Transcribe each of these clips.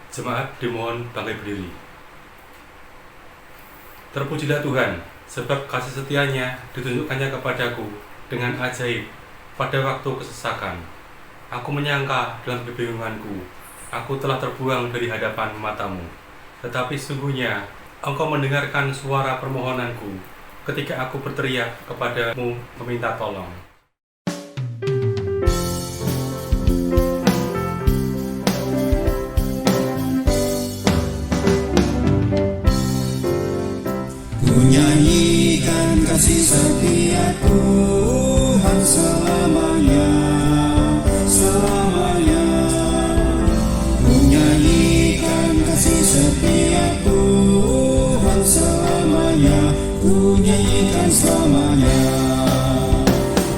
Jemaat dimohon bangkit berdiri. Terpujilah Tuhan, sebab kasih setianya ditunjukkannya kepadaku dengan ajaib pada waktu kesesakan. Aku menyangka dalam kebingunganku, aku telah terbuang dari hadapan matamu. Tetapi sesungguhnya Engkau mendengarkan suara permohonanku ketika aku berteriak kepadamu meminta tolong. Nyanyikan kasih setia Tuhan selamanya, selamanya. Nyanyikan kasih setia Tuhan selamanya, ku nyanyikan selamanya.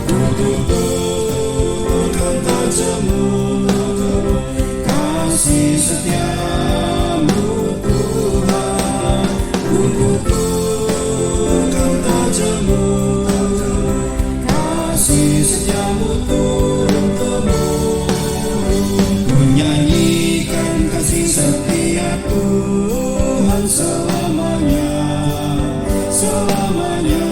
Ku tuturkan tajammu, kasih setiamu Tuhan. Ku tuturkan tajammu, kasih setiamu turun-temurun. Ku nyanyikan kasih setia Tuhan selamanya, selamanya.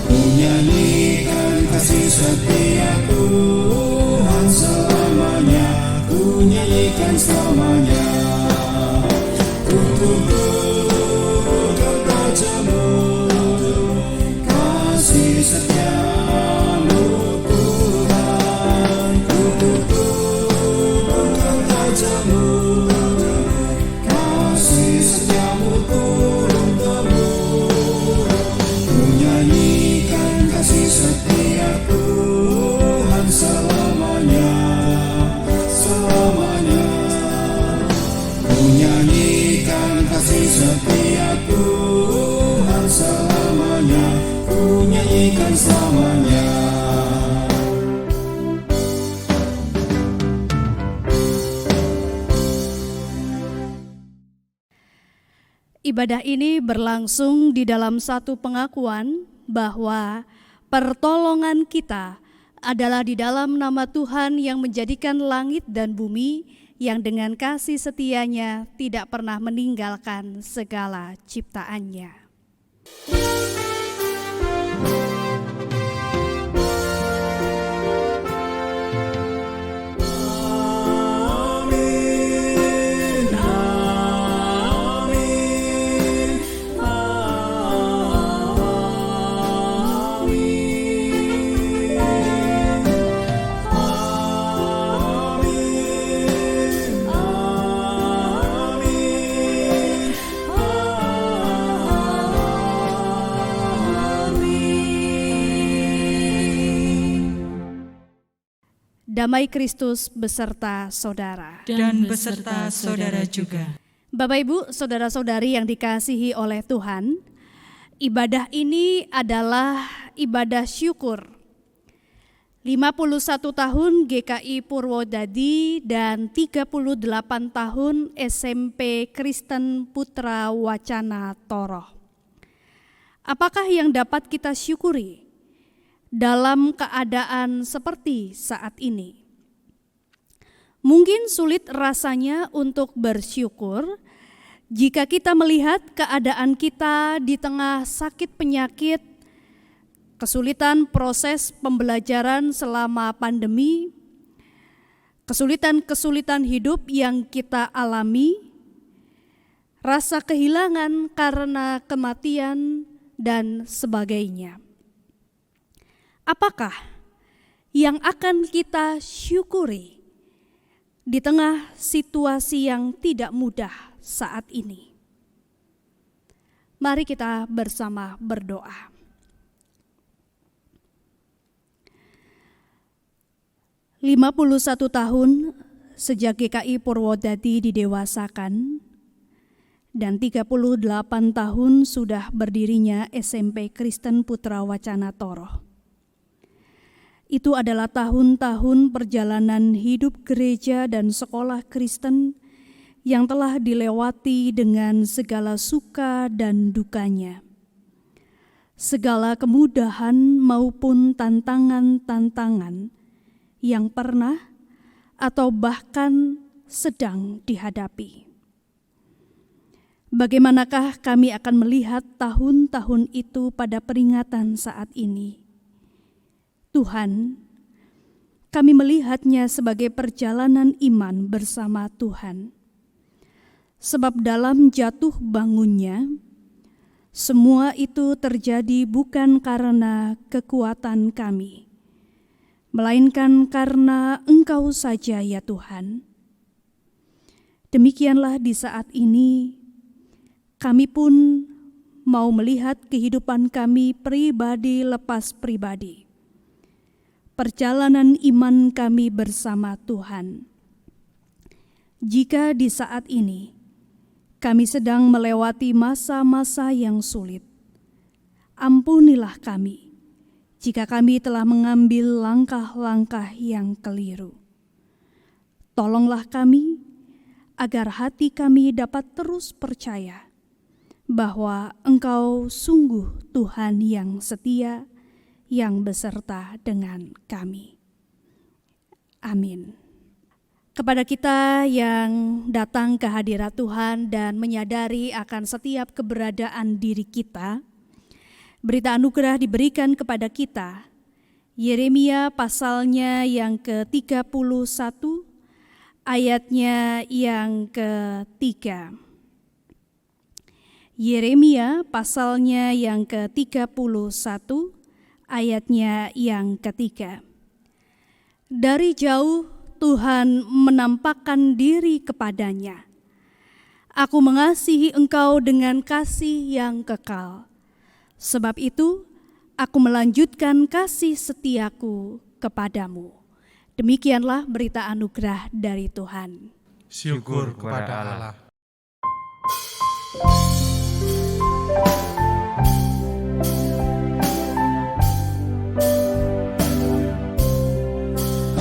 Ku nyanyikan kasih setia Tuhan selamanya, ku nyanyikan selamanya. Ku tuturkan tajammu, kasih setiamu Tuhan. Ku tuturkan tajammu, kasih setiamu turun-temurun. Ku nyanyikan kasih setia Tuhan selamanya, selamanya. Ku nyanyikan kasih setia Tuhan selamanya, ku nyanyikan selamanya. Ibadah ini berlangsung di dalam satu pengakuan bahwa pertolongan kita adalah di dalam nama Tuhan yang menjadikan langit dan bumi, yang dengan kasih setianya tidak pernah meninggalkan segala ciptaannya. Damai Kristus beserta saudara. Dan beserta saudara juga. Bapak Ibu, saudara-saudari yang dikasihi oleh Tuhan, ibadah ini adalah ibadah syukur. 51 tahun GKI Purwodadi dan 38 tahun SMP Kristen Putra Wacana Toroh. Apakah yang dapat kita syukuri dalam keadaan seperti saat ini? Mungkin sulit rasanya untuk bersyukur jika kita melihat keadaan kita di tengah sakit penyakit, kesulitan proses pembelajaran selama pandemi, kesulitan-kesulitan hidup yang kita alami, rasa kehilangan karena kematian, dan sebagainya. Apakah yang akan kita syukuri di tengah situasi yang tidak mudah saat ini? Mari kita bersama berdoa. "51 tahun sejak GKI Purwodadi didewasakan dan 38 tahun sudah berdirinya SMP Kristen Putra Wacana Toroh. Itu adalah tahun-tahun perjalanan hidup gereja dan sekolah Kristen yang telah dilewati dengan segala suka dan dukanya, segala kemudahan maupun tantangan-tantangan yang pernah atau bahkan sedang dihadapi. Bagaimanakah kami akan melihat tahun-tahun itu pada peringatan saat ini? Tuhan, kami melihatnya sebagai perjalanan iman bersama Tuhan. Sebab dalam jatuh bangunnya, semua itu terjadi bukan karena kekuatan kami, melainkan karena Engkau saja ya Tuhan. Demikianlah di saat ini, kami pun mau melihat kehidupan kami pribadi lepas pribadi. Perjalanan iman kami bersama Tuhan. Jika di saat ini kami sedang melewati masa-masa yang sulit, ampunilah kami jika kami telah mengambil langkah-langkah yang keliru. Tolonglah kami agar hati kami dapat terus percaya bahwa Engkau sungguh Tuhan yang setia, yang beserta dengan kami. Amin. Kepada kita yang datang ke hadirat Tuhan dan menyadari akan setiap keberadaan diri kita, berita anugerah diberikan kepada kita. Yeremia pasalnya yang ke-31, ayatnya yang ke-3. Yeremia pasalnya yang ke-31, ayatnya yang ke-3. Dari jauh Tuhan menampakkan diri kepadanya. Aku mengasihi engkau dengan kasih yang kekal. Sebab itu, aku melanjutkan kasih setiaku kepadamu. Demikianlah berita anugerah dari Tuhan. Syukur kepada Allah.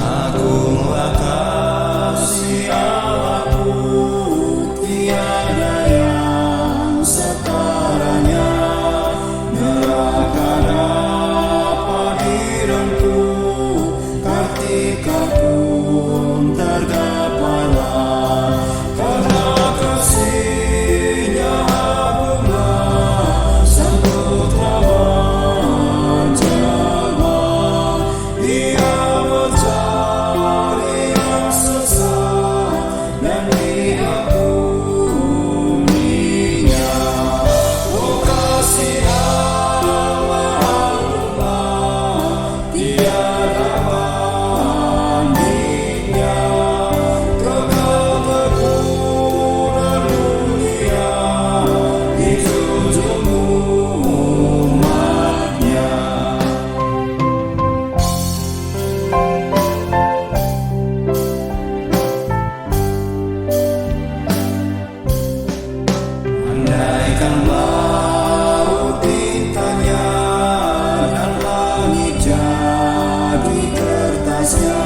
Agunglah kasih Allahku, tiada yang setaranya. Neraka dapat direngku, kartika pun tergapailah. Karena kasih-Nya agunglah, Sang Putra menjelma. Dia mencari yang sesat dan diampuninya. Oh kasih Allah agunglah, tiada bandingnya. Kekal teguh dan mulia, dijunjung umat-Nya. Andaikan laut tintanya dan langit jadi kertasnya,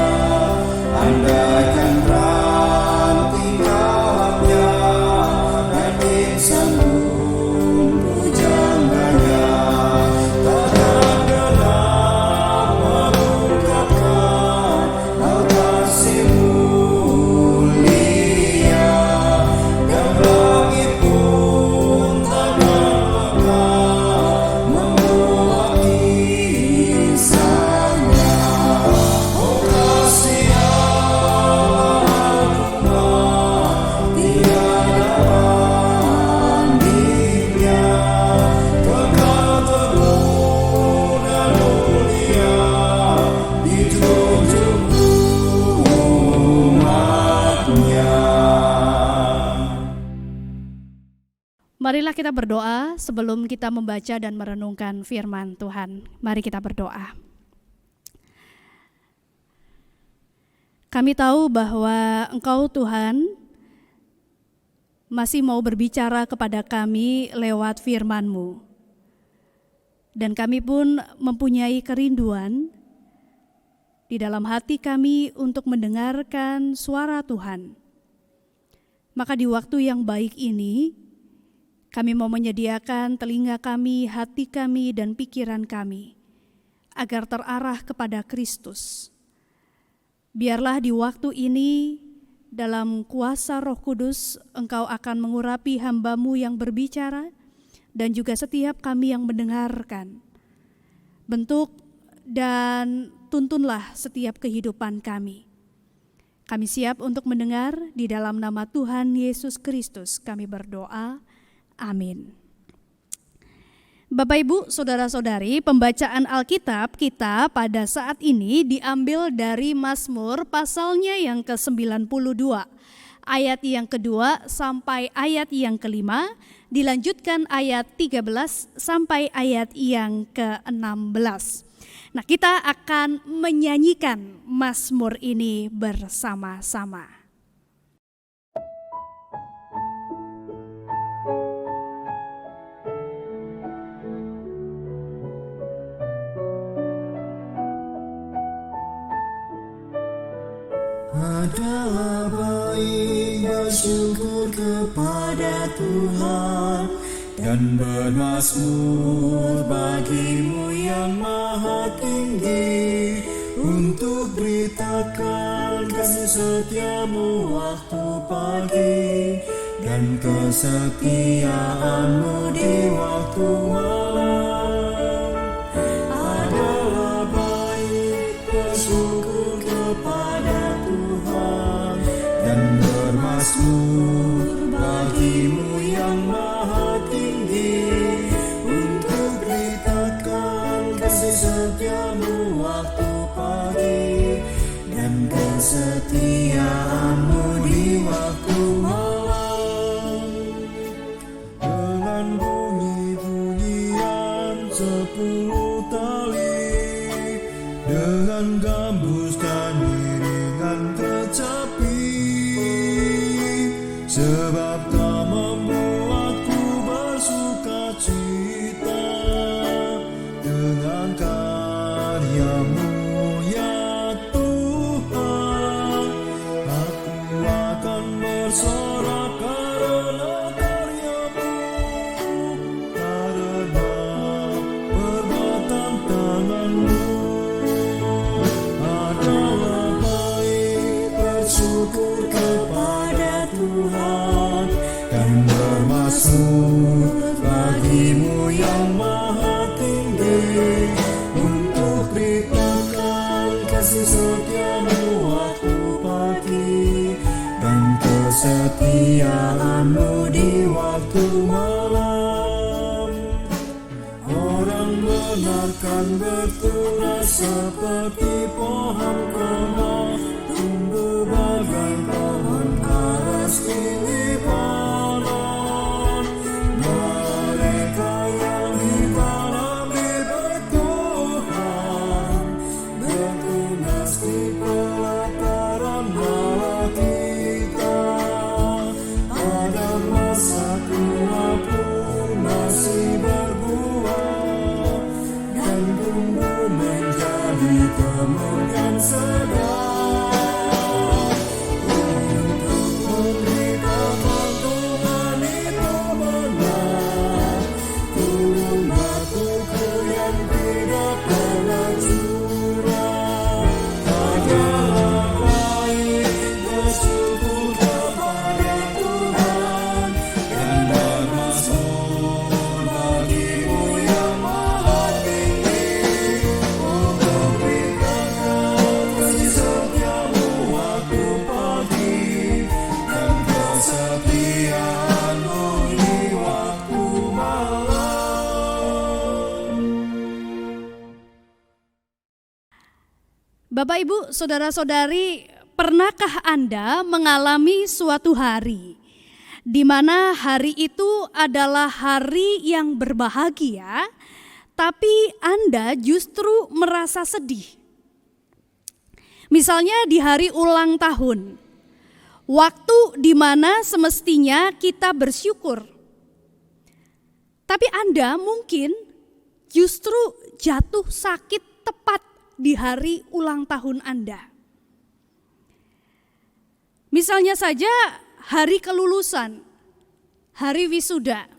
andaikan ranting kalapnya dan insan pun pujangannya, takkan genap mengungkapkan hal kasih mulia. Dan langit pun takkan lengkap membuat kisahnya. Oh kasih Allah agunglah, tiada bandingnya. Kekal teguh dan mulia, dijunjung umat-Nya. Marilah kita berdoa sebelum kita membaca dan merenungkan firman Tuhan. Mari kita berdoa. Kami tahu bahwa Engkau Tuhan masih mau berbicara kepada kami lewat firman-Mu. Dan kami pun mempunyai kerinduan di dalam hati kami untuk mendengarkan suara Tuhan. Maka di waktu yang baik ini, kami mau menyediakan telinga kami, hati kami, dan pikiran kami agar terarah kepada Kristus. Biarlah di waktu ini dalam kuasa Roh Kudus, Engkau akan mengurapi hamba-Mu yang berbicara dan juga setiap kami yang mendengarkan. Bentuk dan tuntunlah setiap kehidupan kami. Kami siap untuk mendengar, di dalam nama Tuhan Yesus Kristus kami berdoa. Amin. Bapak, Ibu, Saudara-saudari, pembacaan Alkitab kita pada saat ini diambil dari Mazmur pasalnya yang ke-92, ayat yang kedua sampai ayat yang kelima, dilanjutkan ayat 13 sampai ayat yang ke-16. Nah, kita akan menyanyikan Mazmur ini bersama-sama. Adalah baik bersyukur kepada Tuhan dan bermazmur bagi-Mu yang maha tinggi, untuk beritakan kasih setia-Mu waktu pagi dan kesetiaan-Mu di waktu malam. Adalah baik bersyukur kepada Tuhan dan bermazmur bagi-Mu yang maha tinggi, untuk beritakan kasih setia-Mu waktu pagi dan kesetiaan-Mu di waktu malam. Dengan bunyi-bunyian 10 tali, dengan gambus dan iringan kecapi, sebab Kau membuatku bersuka cita dengan karya-Mu ya Tuhan. Aku akan bersorak karena karya-Mu, karena perbuatan tangan-Mu. Adalah baik bersyukur kepada Tuhan dan bermazmur bagi-Mu yang maha tinggi, untuk beritakan kasih setia-Mu waktu pagi dan kesetiaan-Mu di waktu malam. Orang benar kan berturas seperti pohon kelor, tumbuh bagai pohon aras di Libanon. Mereka yang ditanam di bait Tuhan, bertunas di pelataran Allah kita. Pada masa tua pun masih berbuah dan tumbuh menjadi kebun yang segar. Untuk memberitakan Tuhan itu benar, turun batuku yang tidak pernah curang. Adalah baik bersyukur kepada Tuhan dan bermazmur bagi-Mu yang maha tinggi, untuk beritakan kasih setia-Mu waktu pagi dan kesetiaan-Mu di waktu malam. Bapak, Ibu, Saudara-saudari, pernahkah Anda mengalami suatu hari di mana hari itu adalah hari yang berbahagia, tapi Anda justru merasa sedih? Misalnya di hari ulang tahun, waktu di mana semestinya kita bersyukur, tapi Anda mungkin justru jatuh sakit tepat di hari ulang tahun Anda. Misalnya saja hari kelulusan, hari wisuda,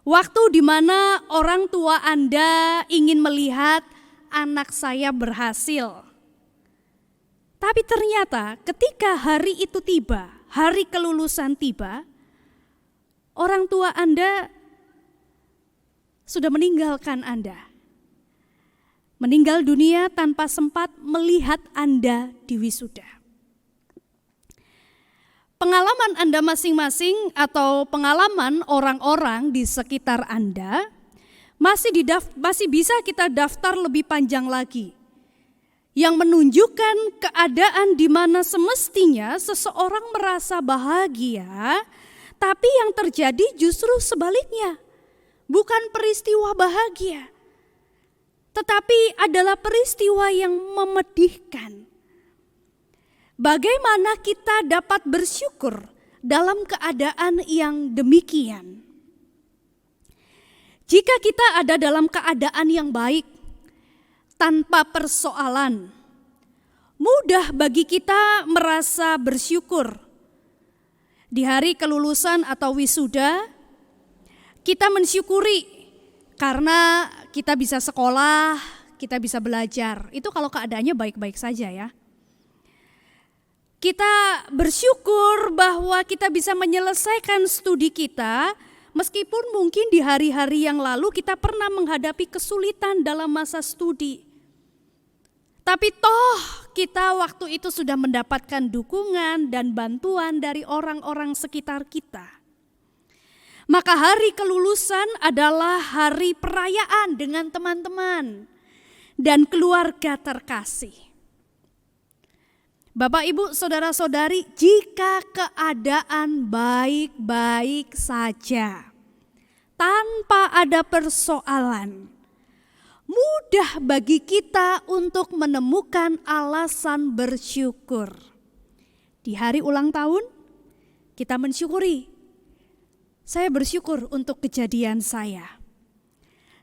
waktu di mana orang tua Anda ingin melihat anak saya berhasil. Tapi ternyata ketika hari itu tiba, hari kelulusan tiba, orang tua Anda sudah meninggalkan Anda. Meninggal dunia tanpa sempat melihat Anda di wisuda. Pengalaman Anda masing-masing atau pengalaman orang-orang di sekitar Anda masih bisa kita daftar lebih panjang lagi, yang menunjukkan keadaan di mana semestinya seseorang merasa bahagia, tapi yang terjadi justru sebaliknya. Bukan peristiwa bahagia, tetapi adalah peristiwa yang memedihkan. Bagaimana kita dapat bersyukur dalam keadaan yang demikian? Jika kita ada dalam keadaan yang baik, tanpa persoalan, mudah bagi kita merasa bersyukur. Di hari kelulusan atau wisuda, kita mensyukuri karena kita bisa sekolah, kita bisa belajar. Itu kalau keadaannya baik-baik saja ya. Kita bersyukur bahwa kita bisa menyelesaikan studi kita, meskipun mungkin di hari-hari yang lalu kita pernah menghadapi kesulitan dalam masa studi. Tapi toh kita waktu itu sudah mendapatkan dukungan dan bantuan dari orang-orang sekitar kita. Maka hari kelulusan adalah hari perayaan dengan teman-teman dan keluarga terkasih. Bapak, Ibu, saudara-saudari, jika keadaan baik-baik saja, tanpa ada persoalan, mudah bagi kita untuk menemukan alasan bersyukur. Di hari ulang tahun, kita mensyukuri. Saya bersyukur untuk kejadian saya.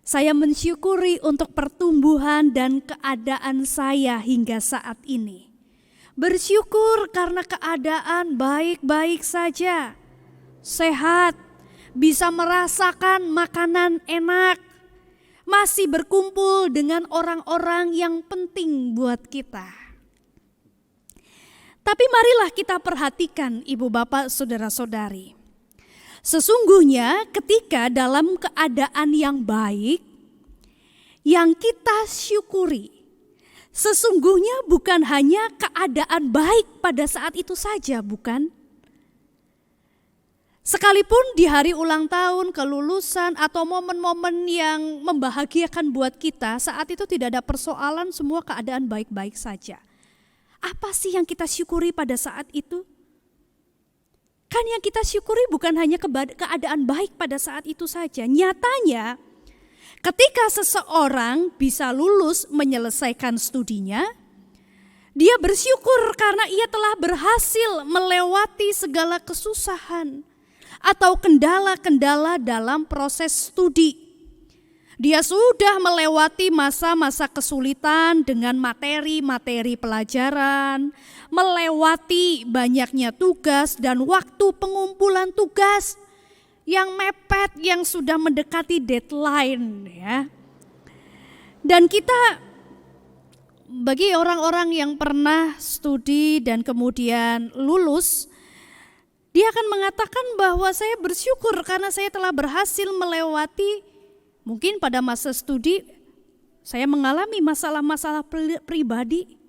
Saya mensyukuri untuk pertumbuhan dan keadaan saya hingga saat ini. Bersyukur karena keadaan baik-baik saja, sehat, bisa merasakan makanan enak, masih berkumpul dengan orang-orang yang penting buat kita. Tapi marilah kita perhatikan ibu bapak saudara-saudari. Sesungguhnya ketika dalam keadaan yang baik, yang kita syukuri, sesungguhnya bukan hanya keadaan baik pada saat itu saja, bukan? Sekalipun di hari ulang tahun, kelulusan, atau momen-momen yang membahagiakan buat kita, saat itu tidak ada persoalan, semua keadaan baik-baik saja. Apa sih yang kita syukuri pada saat itu? Kan yang kita syukuri bukan hanya keadaan baik pada saat itu saja. Nyatanya, ketika seseorang bisa lulus menyelesaikan studinya, dia bersyukur karena ia telah berhasil melewati segala kesusahan atau kendala-kendala dalam proses studi. Dia sudah melewati masa-masa kesulitan dengan materi-materi pelajaran, melewati banyaknya tugas dan waktu pengumpulan tugas yang mepet, yang sudah mendekati deadline ya. Dan kita, bagi orang-orang yang pernah studi dan kemudian lulus, dia akan mengatakan bahwa saya bersyukur karena saya telah berhasil melewati, mungkin pada masa studi saya mengalami masalah-masalah pribadi,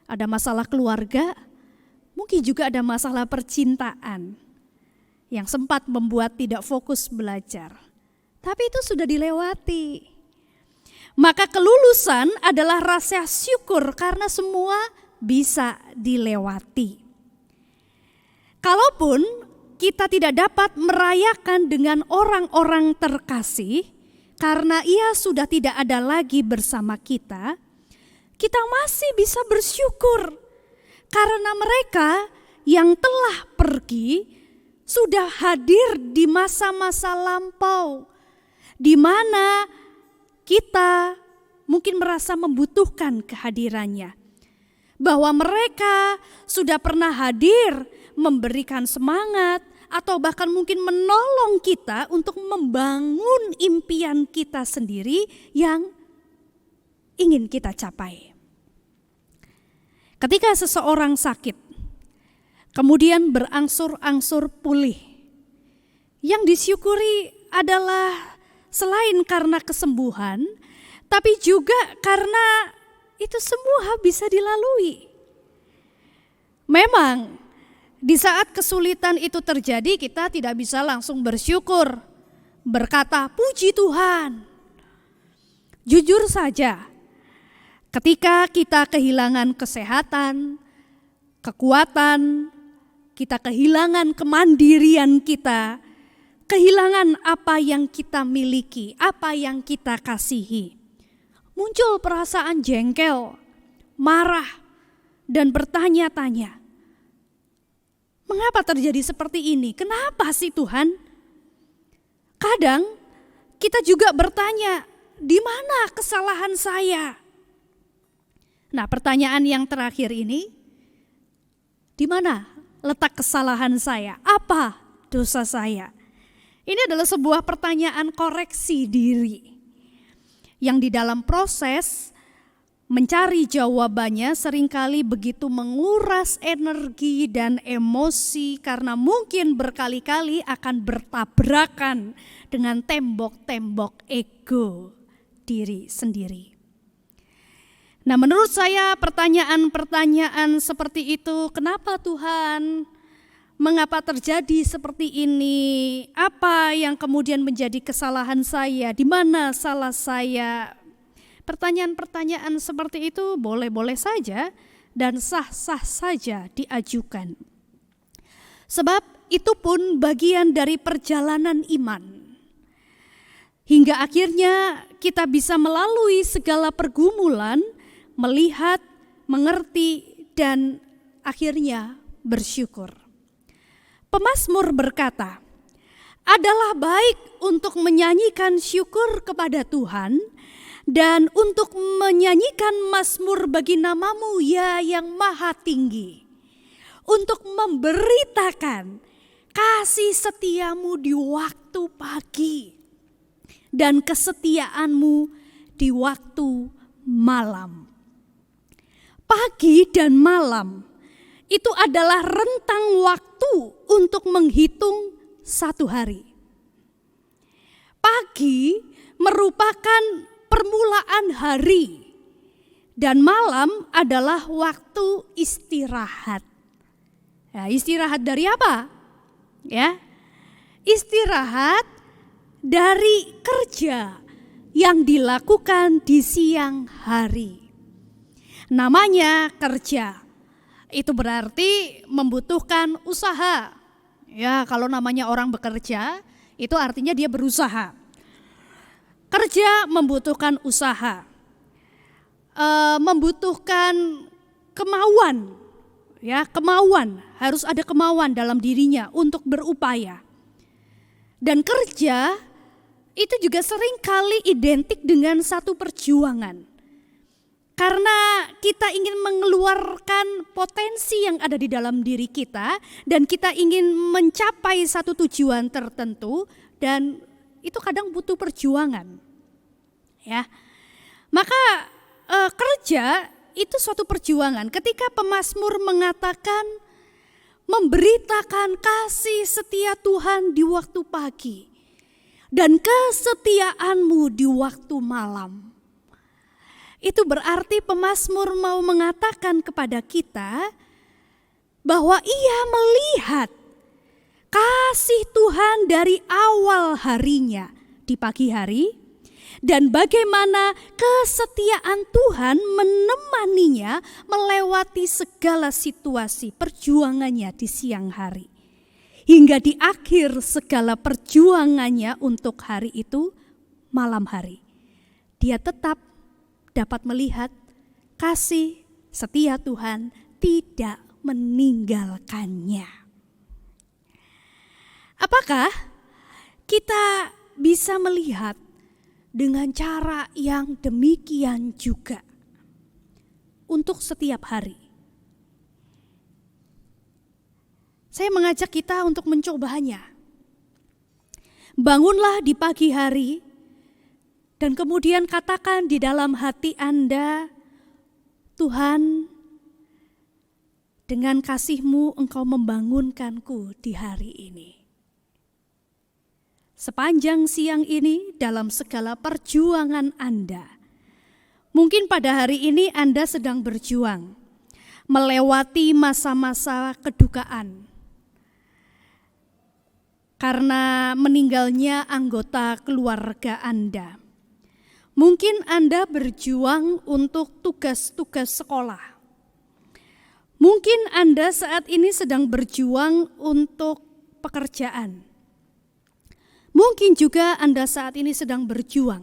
ada masalah keluarga, mungkin juga ada masalah percintaan yang sempat membuat tidak fokus belajar. Tapi itu sudah dilewati. Maka kelulusan adalah rasa syukur karena semua bisa dilewati. Kalaupun kita tidak dapat merayakan dengan orang-orang terkasih karena ia sudah tidak ada lagi bersama kita, kita masih bisa bersyukur karena mereka yang telah pergi sudah hadir di masa-masa lampau, di mana kita mungkin merasa membutuhkan kehadirannya. Bahwa mereka sudah pernah hadir, memberikan semangat, atau bahkan mungkin menolong kita untuk membangun impian kita sendiri yang ingin kita capai. Ketika seseorang sakit, kemudian berangsur-angsur pulih, yang disyukuri adalah selain karena kesembuhan, tapi juga karena itu semua bisa dilalui. Memang di saat kesulitan itu terjadi, kita tidak bisa langsung bersyukur, berkata puji Tuhan. Jujur saja, ketika kita kehilangan kesehatan, kekuatan, kita kehilangan kemandirian kita, kehilangan apa yang kita miliki, apa yang kita kasihi, muncul perasaan jengkel, marah, dan bertanya-tanya, mengapa terjadi seperti ini? Kenapa sih Tuhan? Kadang kita juga bertanya, di mana kesalahan saya? Nah, pertanyaan yang terakhir ini, di mana letak kesalahan saya? Apa dosa saya? Ini adalah sebuah pertanyaan koreksi diri, yang di dalam proses mencari jawabannya seringkali begitu menguras energi dan emosi, karena mungkin berkali-kali akan bertabrakan dengan tembok-tembok ego diri sendiri. Nah, menurut saya pertanyaan-pertanyaan seperti itu, kenapa Tuhan? Mengapa terjadi seperti ini? Apa yang kemudian menjadi kesalahan saya? Di mana salah saya? Pertanyaan-pertanyaan seperti itu boleh-boleh saja dan sah-sah saja diajukan. Sebab itu pun bagian dari perjalanan iman. Hingga akhirnya kita bisa melalui segala pergumulan, melihat, mengerti, dan akhirnya bersyukur. Pemazmur berkata, adalah baik untuk menyanyikan syukur kepada Tuhan dan untuk menyanyikan mazmur bagi nama-Mu ya yang maha tinggi, untuk memberitakan kasih setia-Mu di waktu pagi dan kesetiaan-Mu di waktu malam. Pagi dan malam itu adalah rentang waktu untuk menghitung satu hari. Pagi merupakan permulaan hari dan malam adalah waktu istirahat. Ya, istirahat dari apa? Ya, istirahat dari kerja yang dilakukan di siang hari. Namanya kerja. Itu berarti membutuhkan usaha. Ya, kalau namanya orang bekerja, itu artinya dia berusaha. Kerja membutuhkan usaha, membutuhkan kemauan. Ya, kemauan, harus ada kemauan dalam dirinya untuk berupaya. Dan kerja itu juga seringkali identik dengan satu perjuangan. Karena kita ingin mengeluarkan potensi yang ada di dalam diri kita dan kita ingin mencapai satu tujuan tertentu, dan itu kadang butuh perjuangan. Ya. Maka kerja itu suatu perjuangan. Ketika pemazmur mengatakan memberitakan kasih setia Tuhan di waktu pagi dan kesetiaan-Mu di waktu malam. Itu berarti pemazmur mau mengatakan kepada kita bahwa ia melihat kasih Tuhan dari awal harinya di pagi hari dan bagaimana kesetiaan Tuhan menemaninya melewati segala situasi perjuangannya di siang hari. Hingga di akhir segala perjuangannya untuk hari itu, malam hari, dia tetap dapat melihat kasih setia Tuhan tidak meninggalkannya. Apakah kita bisa melihat dengan cara yang demikian juga untuk setiap hari? Saya mengajak kita untuk mencobanya. Bangunlah di pagi hari dan kemudian katakan di dalam hati Anda, Tuhan, Dengan kasih-Mu Engkau membangunkanku di hari ini. Sepanjang siang ini dalam segala perjuangan Anda, mungkin pada hari ini Anda sedang berjuang, melewati masa-masa kedukaan. Karena meninggalnya anggota keluarga Anda. Mungkin Anda berjuang untuk tugas-tugas sekolah. Mungkin Anda saat ini sedang berjuang untuk pekerjaan. Mungkin juga Anda saat ini sedang berjuang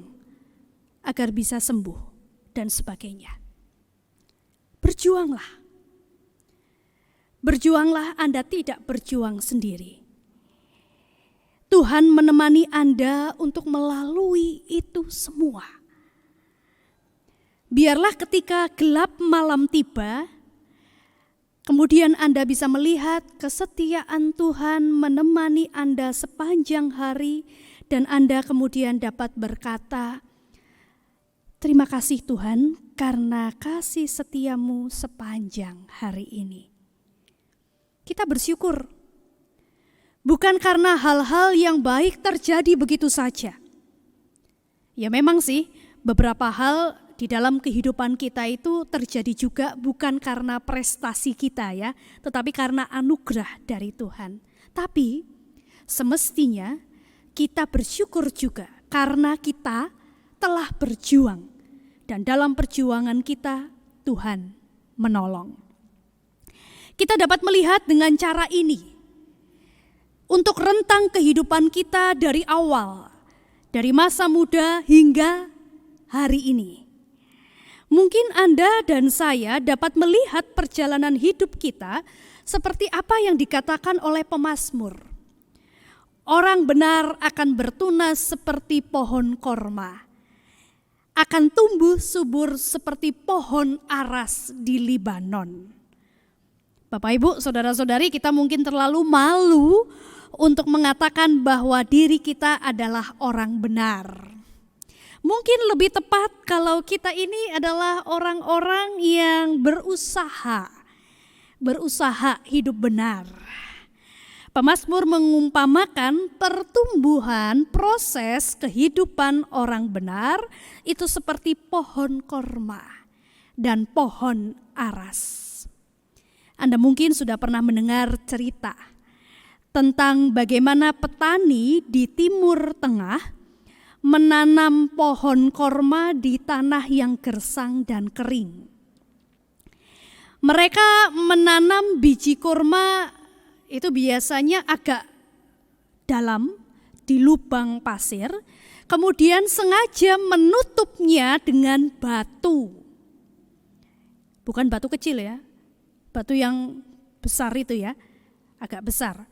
agar bisa sembuh dan sebagainya. Berjuanglah. Berjuanglah, Anda tidak berjuang sendiri. Tuhan menemani Anda untuk melalui itu semua. Biarlah ketika gelap malam tiba, kemudian Anda bisa melihat kesetiaan Tuhan menemani Anda sepanjang hari dan Anda kemudian dapat berkata, terima kasih Tuhan karena kasih setiamu sepanjang hari ini. Kita bersyukur, bukan karena hal-hal yang baik terjadi begitu saja. Ya memang sih, beberapa hal di dalam kehidupan kita itu terjadi juga bukan karena prestasi kita ya, tetapi karena anugerah dari Tuhan. Tapi semestinya kita bersyukur juga karena kita telah berjuang dan dalam perjuangan kita Tuhan menolong. Kita dapat melihat dengan cara ini untuk rentang kehidupan kita dari awal, dari masa muda hingga hari ini. Mungkin Anda dan saya dapat melihat perjalanan hidup kita seperti apa yang dikatakan oleh pemazmur. Orang benar akan bertunas seperti pohon korma, akan tumbuh subur seperti pohon aras di Libanon. Bapak Ibu, saudara-saudari, kita mungkin terlalu malu untuk mengatakan bahwa diri kita adalah orang benar. Mungkin lebih tepat kalau kita ini adalah orang-orang yang berusaha hidup benar. Pemazmur mengumpamakan pertumbuhan proses kehidupan orang benar itu seperti pohon korma dan pohon aras. Anda mungkin sudah pernah mendengar cerita tentang bagaimana petani di Timur Tengah menanam pohon korma di tanah yang gersang dan kering. Mereka menanam biji korma itu biasanya agak dalam di lubang pasir, kemudian sengaja menutupnya dengan batu. Bukan batu kecil ya, batu yang besar itu ya, agak besar.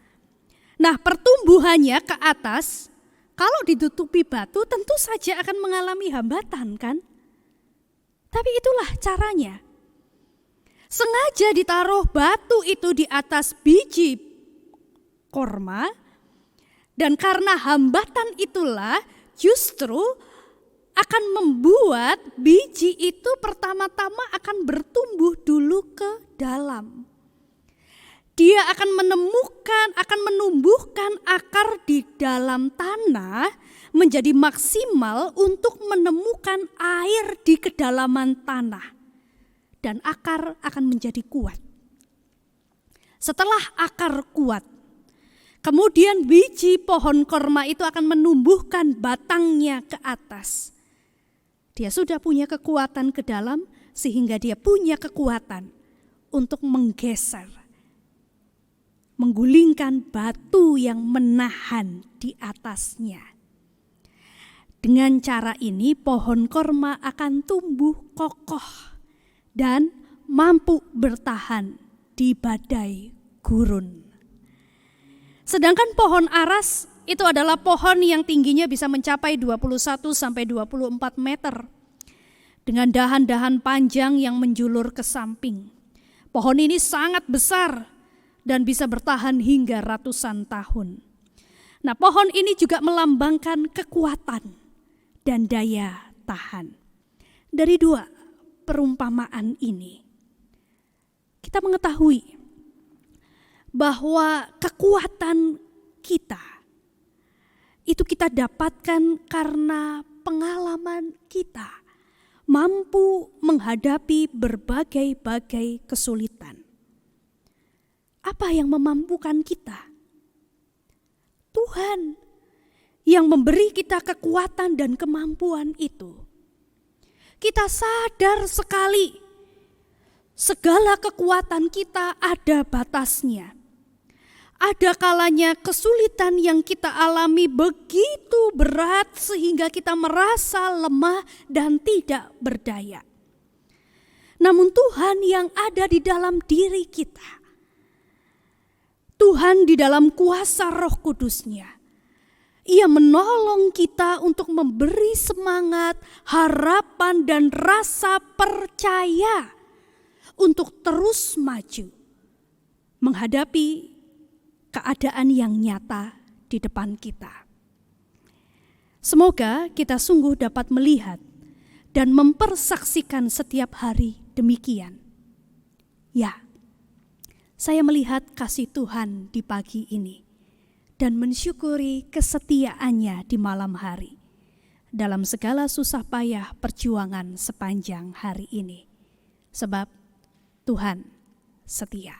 Nah, pertumbuhannya ke atas, kalau ditutupi batu tentu saja akan mengalami hambatan kan? Tapi itulah caranya. Sengaja ditaruh batu itu di atas biji korma dan karena hambatan itulah justru akan membuat biji itu pertama-tama akan bertumbuh dulu ke dalam. Dia akan menumbuhkan akar di dalam tanah menjadi maksimal untuk menemukan air di kedalaman tanah. Dan akar akan menjadi kuat. Setelah akar kuat, kemudian biji pohon korma itu akan menumbuhkan batangnya ke atas. Dia sudah punya kekuatan ke dalam sehingga dia punya kekuatan untuk menggeser, menggulingkan batu yang menahan di atasnya. Dengan cara ini pohon korma akan tumbuh kokoh dan mampu bertahan di badai gurun. Sedangkan pohon aras itu adalah pohon yang tingginya bisa mencapai 21 sampai 24 meter dengan dahan-dahan panjang yang menjulur ke samping. Pohon ini sangat besar dan bisa bertahan hingga ratusan tahun. Nah, pohon ini juga melambangkan kekuatan dan daya tahan. Dari dua perumpamaan ini, kita mengetahui bahwa kekuatan kita itu kita dapatkan karena pengalaman kita mampu menghadapi berbagai-bagai kesulitan. Apa yang memampukan kita? Tuhan yang memberi kita kekuatan dan kemampuan itu. Kita sadar sekali segala kekuatan kita ada batasnya. Ada kalanya kesulitan yang kita alami begitu berat sehingga kita merasa lemah dan tidak berdaya. Namun Tuhan yang ada di dalam diri kita, Tuhan di dalam kuasa Roh Kudus-Nya, Ia menolong kita untuk memberi semangat, harapan dan rasa percaya untuk terus maju menghadapi keadaan yang nyata di depan kita. Semoga kita sungguh dapat melihat dan mempersaksikan setiap hari demikian. Ya, saya melihat kasih Tuhan di pagi ini dan mensyukuri kesetiaannya di malam hari dalam segala susah payah perjuangan sepanjang hari ini. Sebab Tuhan setia.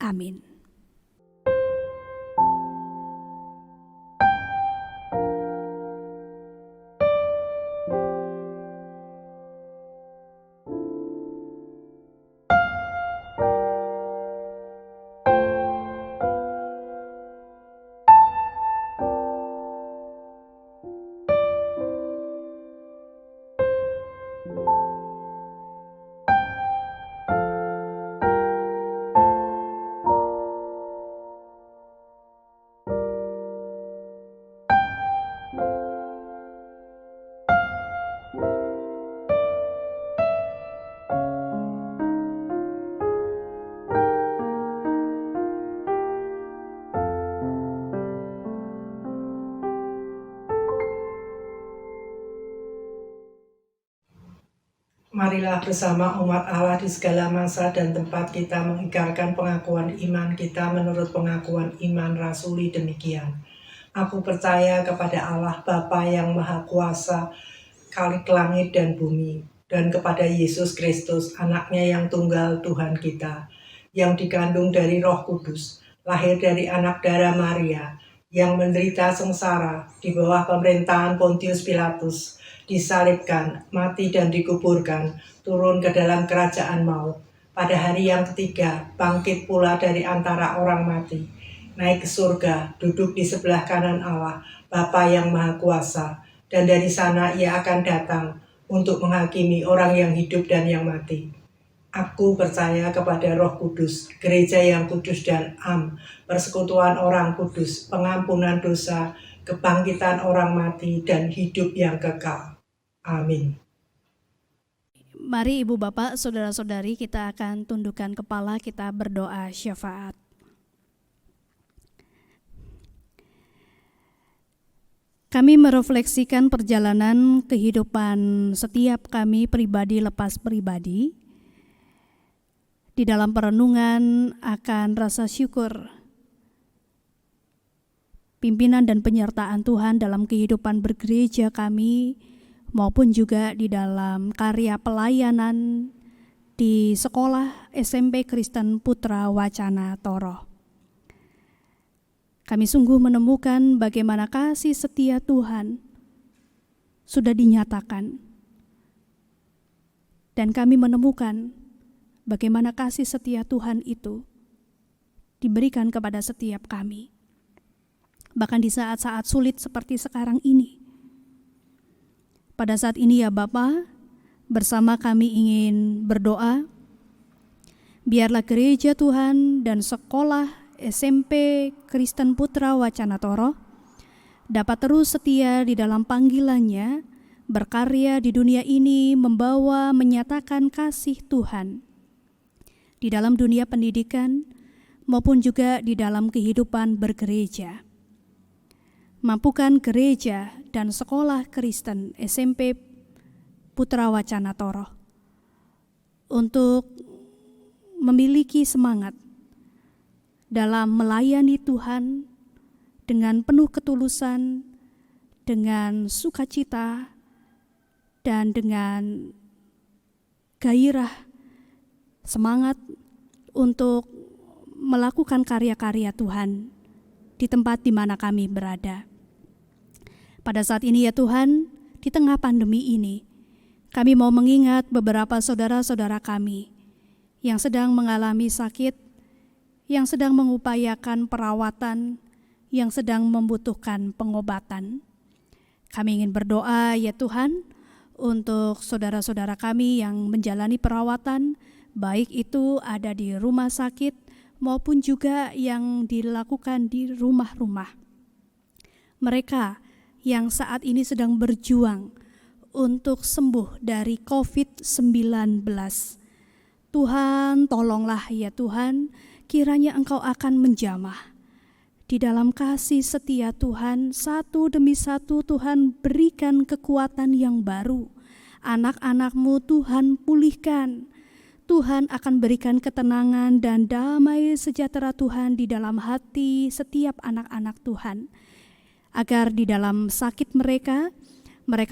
Amin. Marilah bersama umat Allah di segala masa dan tempat kita mengikrarkan pengakuan iman kita menurut pengakuan iman rasuli demikian. Aku percaya kepada Allah Bapa yang Maha Kuasa, Khalik langit dan bumi, dan kepada Yesus Kristus, anaknya yang tunggal Tuhan kita, yang dikandung dari Roh Kudus, lahir dari anak darah Maria, yang menderita sengsara di bawah pemerintahan Pontius Pilatus, disalibkan, mati dan dikuburkan, turun ke dalam kerajaan maut. Pada hari yang ketiga, bangkit pula dari antara orang mati, naik ke surga, duduk di sebelah kanan Allah, Bapa yang Maha Kuasa, dan dari sana Ia akan datang untuk menghakimi orang yang hidup dan yang mati. Aku percaya kepada Roh Kudus, gereja yang kudus dan am, persekutuan orang kudus, pengampunan dosa, kebangkitan orang mati, dan hidup yang kekal. Amin. Mari Ibu Bapak, Saudara-saudari, kita akan tundukkan kepala, kita berdoa syafaat. Kami merefleksikan perjalanan kehidupan setiap kami pribadi lepas pribadi di dalam perenungan akan rasa syukur, pimpinan dan penyertaan Tuhan dalam kehidupan bergereja kami, maupun juga di dalam karya pelayanan di sekolah SMP Kristen Putra Wacana Toro. Kami sungguh menemukan bagaimana kasih setia Tuhan sudah dinyatakan, dan kami menemukan bagaimana kasih setia Tuhan itu diberikan kepada setiap kami, bahkan di saat-saat sulit seperti sekarang ini. Pada saat ini ya Bapa, bersama kami ingin berdoa, biarlah gereja Tuhan dan sekolah SMP Kristen Putra Wacana Toro dapat terus setia di dalam panggilannya, berkarya di dunia ini, membawa menyatakan kasih Tuhan di dalam dunia pendidikan maupun juga di dalam kehidupan bergereja. Mampukan gereja dan sekolah Kristen SMP Putra Wacana Toro untuk memiliki semangat dalam melayani Tuhan dengan penuh ketulusan, dengan sukacita, dan dengan gairah, semangat untuk melakukan karya-karya Tuhan di tempat di mana kami berada. Pada saat ini ya Tuhan, di tengah pandemi ini, kami mau mengingat beberapa saudara-saudara kami yang sedang mengalami sakit, yang sedang mengupayakan perawatan, yang sedang membutuhkan pengobatan. Kami ingin berdoa ya Tuhan, untuk saudara-saudara kami yang menjalani perawatan, baik itu ada di rumah sakit maupun juga yang dilakukan di rumah-rumah. Mereka yang saat ini sedang berjuang untuk sembuh dari COVID-19. Tuhan, tolonglah ya Tuhan, kiranya Engkau akan menjamah. Di dalam kasih setia Tuhan, satu demi satu Tuhan berikan kekuatan yang baru. Anak-anak-Mu Tuhan pulihkan. Tuhan akan berikan ketenangan dan damai sejahtera Tuhan di dalam hati setiap anak-anak Tuhan. Agar di dalam sakit mereka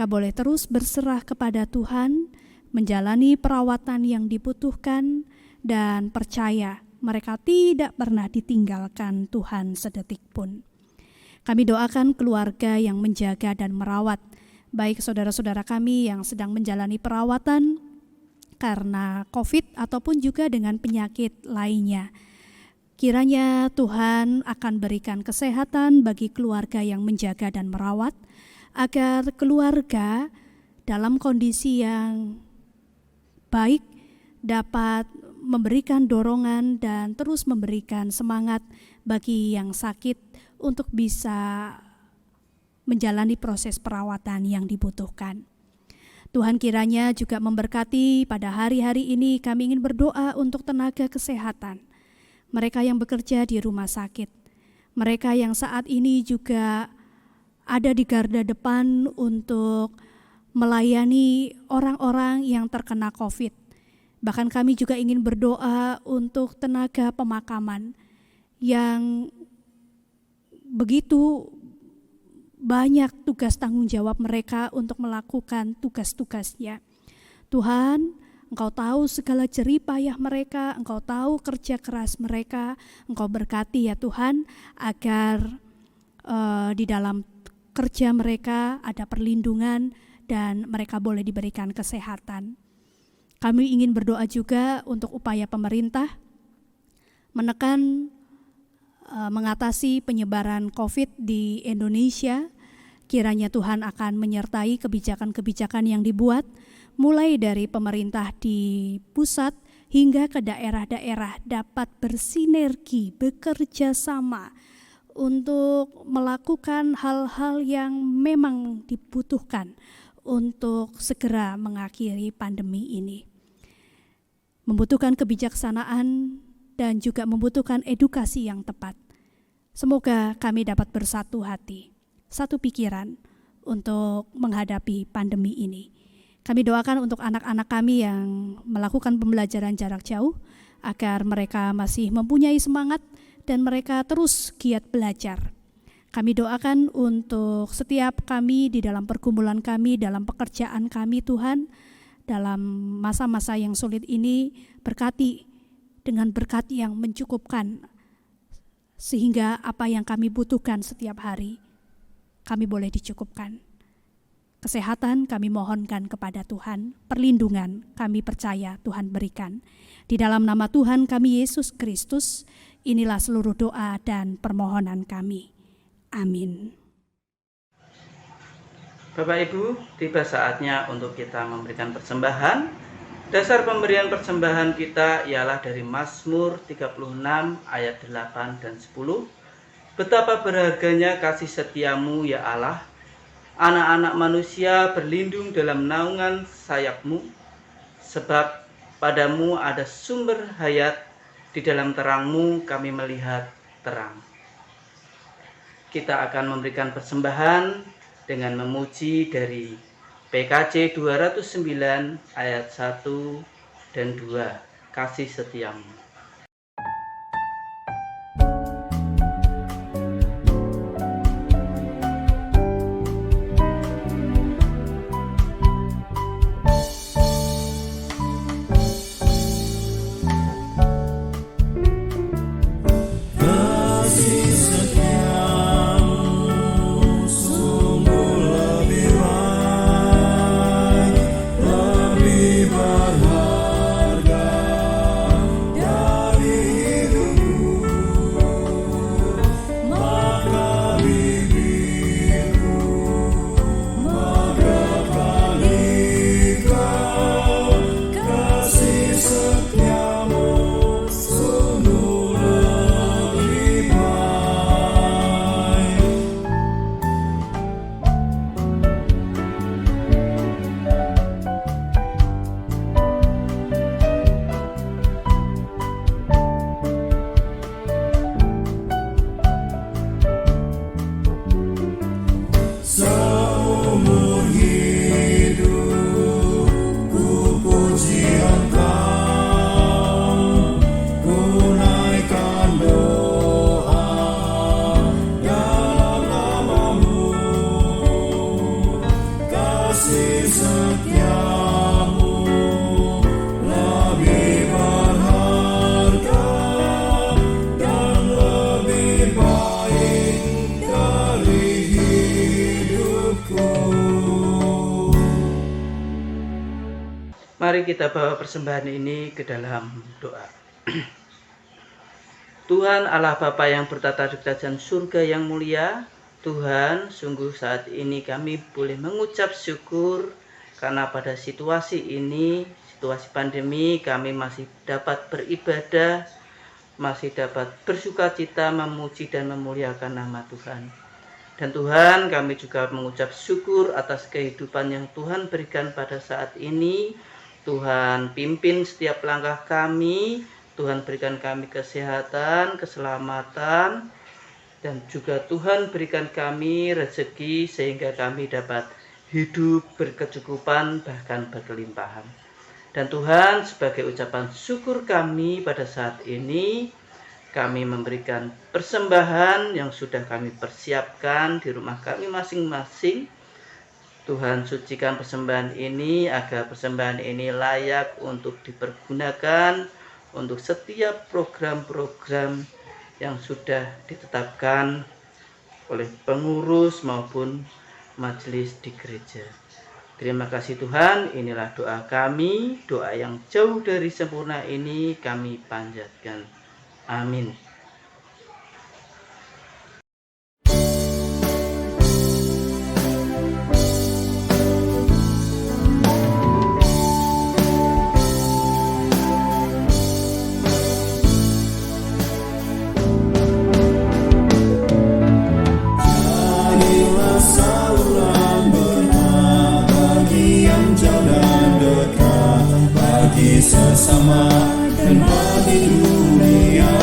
boleh terus berserah kepada Tuhan, menjalani perawatan yang dibutuhkan, dan percaya mereka tidak pernah ditinggalkan Tuhan sedetik pun. Kami doakan keluarga yang menjaga dan merawat, baik saudara-saudara kami yang sedang menjalani perawatan karena COVID ataupun juga dengan penyakit lainnya. Kiranya Tuhan akan berikan kesehatan bagi keluarga yang menjaga dan merawat, agar keluarga dalam kondisi yang baik dapat memberikan dorongan dan terus memberikan semangat bagi yang sakit untuk bisa menjalani proses perawatan yang dibutuhkan. Tuhan kiranya juga memberkati pada hari-hari ini. Kami ingin berdoa untuk tenaga kesehatan, mereka yang bekerja di rumah sakit, mereka yang saat ini juga ada di garda depan untuk melayani orang-orang yang terkena COVID. Bahkan kami juga ingin berdoa untuk tenaga pemakaman yang begitu banyak tugas tanggung jawab mereka untuk melakukan tugas-tugasnya. Tuhan, Engkau tahu segala jerih payah mereka, Engkau tahu kerja keras mereka. Engkau berkati ya Tuhan, agar di dalam kerja mereka ada perlindungan dan mereka boleh diberikan kesehatan. Kami ingin berdoa juga untuk upaya pemerintah menekan, mengatasi penyebaran COVID di Indonesia. Kiranya Tuhan akan menyertai kebijakan-kebijakan yang dibuat, mulai dari pemerintah di pusat hingga ke daerah-daerah dapat bersinergi, bekerja sama untuk melakukan hal-hal yang memang dibutuhkan untuk segera mengakhiri pandemi ini. Membutuhkan kebijaksanaan dan juga membutuhkan edukasi yang tepat. Semoga kami dapat bersatu hati, satu pikiran untuk menghadapi pandemi ini. Kami doakan untuk anak-anak kami yang melakukan pembelajaran jarak jauh, agar mereka masih mempunyai semangat dan mereka terus giat belajar. Kami doakan untuk setiap kami di dalam pergumulan kami, dalam pekerjaan kami Tuhan, dalam masa-masa yang sulit ini, berkati dengan berkat yang mencukupkan, sehingga apa yang kami butuhkan setiap hari, kami boleh dicukupkan. Kesehatan kami mohonkan kepada Tuhan, perlindungan kami percaya Tuhan berikan. Di dalam nama Tuhan kami Yesus Kristus, inilah seluruh doa dan permohonan kami. Amin. Bapak Ibu, tiba saatnya untuk kita memberikan persembahan. Dasar pemberian persembahan kita ialah dari Mazmur 36 ayat 8 dan 10. Betapa berharganya kasih setiamu ya Allah. Anak-anak manusia berlindung dalam naungan sayap-Mu, sebab padamu ada sumber hayat, di dalam terang-Mu kami melihat terang. Kita akan memberikan persembahan dengan memuji dari PKJ 209 ayat 1 dan 2, kasih setiamu. Mari kita bawa persembahan ini ke dalam doa. Tuhan Allah Bapa yang bertata di kerajaan surga yang mulia, Tuhan, sungguh saat ini kami boleh mengucap syukur karena pada situasi ini, situasi pandemi, kami masih dapat beribadah, masih dapat bersukacita, memuji dan memuliakan nama Tuhan. Dan Tuhan, kami juga mengucap syukur atas kehidupan yang Tuhan berikan pada saat ini. Tuhan pimpin setiap langkah kami, Tuhan berikan kami kesehatan, keselamatan, dan juga Tuhan berikan kami rezeki sehingga kami dapat hidup berkecukupan bahkan berkelimpahan. Dan Tuhan, sebagai ucapan syukur kami pada saat ini, kami memberikan persembahan yang sudah kami persiapkan di rumah kami masing-masing. Tuhan, sucikan persembahan ini agar persembahan ini layak untuk dipergunakan untuk setiap program-program yang sudah ditetapkan oleh pengurus maupun majelis di gereja. Terima kasih Tuhan, inilah doa kami, doa yang jauh dari sempurna ini kami panjatkan. Amin. Jadilah saluran berkah bagi yang jauh dan dekat, bagi sesama dan bagi dunia,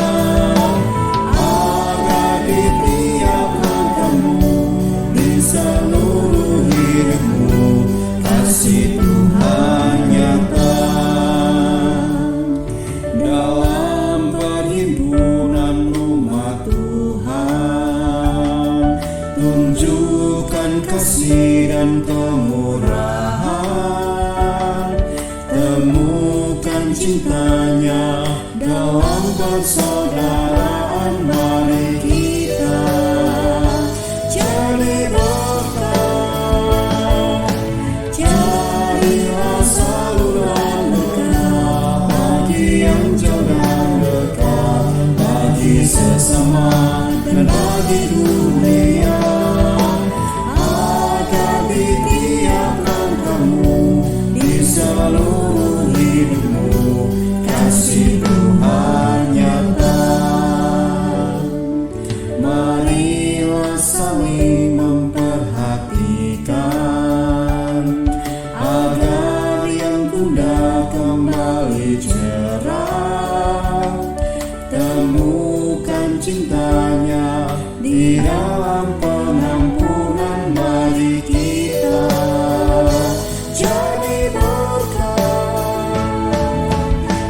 agar di tiap langkahmu, di seluruh hidupmu, kasih Tuhan nyata. Dalam perhimpunan rumah Tuhan, tunjukkan kasih dan kemurahan, temukan cintanya dalam persaudaraan. Mari kita jadi berkah, jadilah saluran berkah bagi yang jauh dan dekat, bagi sesama dan bagi dunia, agar di tiap langkahmu, di seluruh hidupmu, kasih Tuhan nyata. Marilah saling memperhatikan, agar yang bunda kembali cerah, temukan cintanya di dalam pengampunan. Mari kita jadi berkah,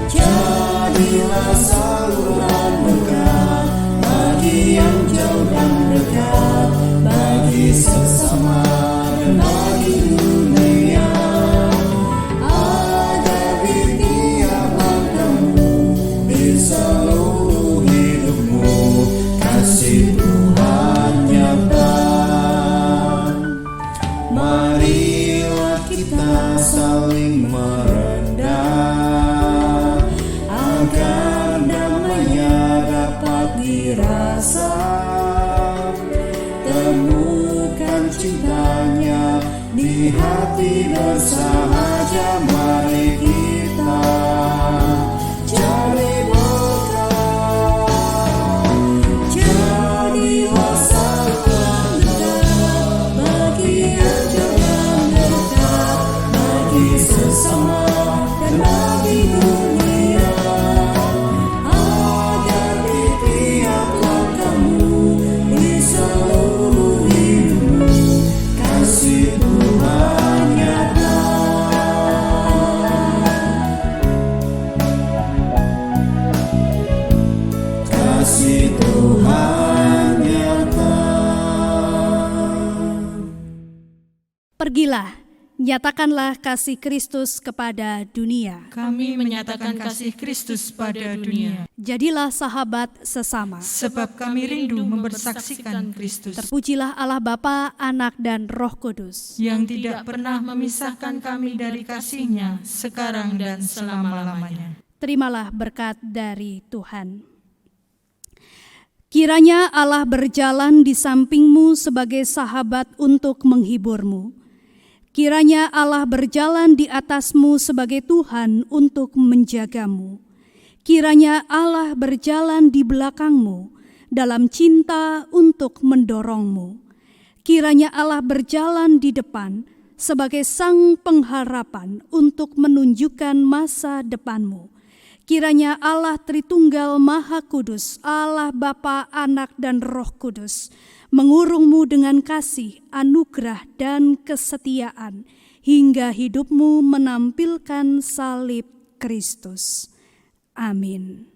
jadilah saluran berkah bagi yang jauh dan dekat, bagi sesama dan bagi dunia, agar di tiap langkahmu, di seluruh hidupmu, kasih Tuhan nyata. Marilah kita saling merendah, agar damainya dapat dirasa, temukan cintanya di hati bersahaja. Mari kita jadi berkah, jadilah saluran berkah bagi yang jauh dan dekat, bagi sesama dan bagi dunia, agar di tiap langkahmu, di seluruh hidupmu, kasih Tuhan nyata. Kasih Tuhan nyata. Pergilah nyatakanlah kasih Kristus kepada dunia. Kami menyatakan kasih Kristus pada dunia, Jadilah sahabat sesama. sebab kami rindu mempersaksikan Kristus, Terpujilah Allah Bapa, Anak, dan Roh Kudus. yang tidak pernah memisahkan kami dari kasih-Nya, sekarang dan selama-lamanya. Terimalah berkat dari Tuhan. Kiranya Allah berjalan di sampingmu sebagai sahabat untuk menghiburmu. Kiranya Allah berjalan di atasmu sebagai Tuhan untuk menjagamu. Kiranya Allah berjalan di belakangmu dalam cinta untuk mendorongmu. Kiranya Allah berjalan di depan sebagai sang pengharapan untuk menunjukkan masa depanmu. Kiranya Allah Tritunggal Maha Kudus, Allah Bapa, Anak, dan Roh Kudus, mengurungmu dengan kasih, anugerah, dan kesetiaan, hingga hidupmu menampilkan salib Kristus. Amin.